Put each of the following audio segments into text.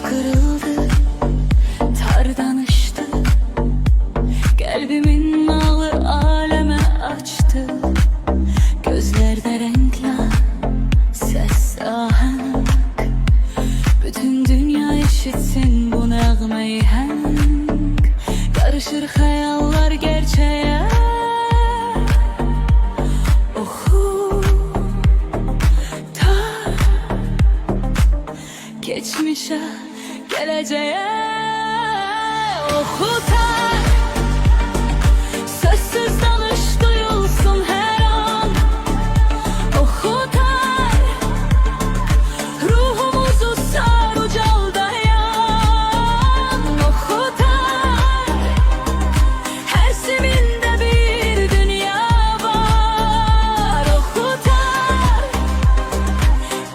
kırıldı, tar danıştı, kalbimin nalı aleme açtı. Gözlerde renkler, ses ahenk, bütün dünya işitsin bu nəğmeyi hənk. Karışır hayallar gerçeğe, oku tar, geçmişe geleceğe, oku tar. Sözsüz danış duyulsun her an, oku tar. Ruhumuzu sar ucal dayan, oku tar. Her siminde bir dünya var, oku tar.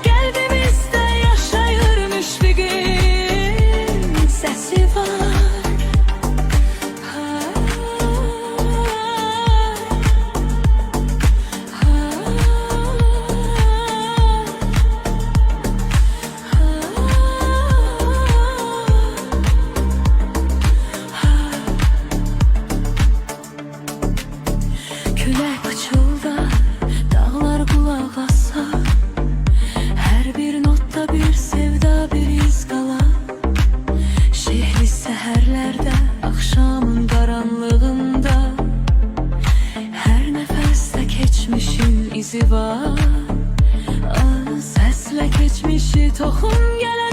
Kalbimizde yaşayırmış bir gün sesi var. Külək pıçıldar, dağlar qulaq asar. Hər bir notda bir sevda, bir iz qalar. Şehri səhərlərdə, axşamın qaranlığında, hər nəfəsdə keçmişin izi var. Səslə keçmişi toxum gələr.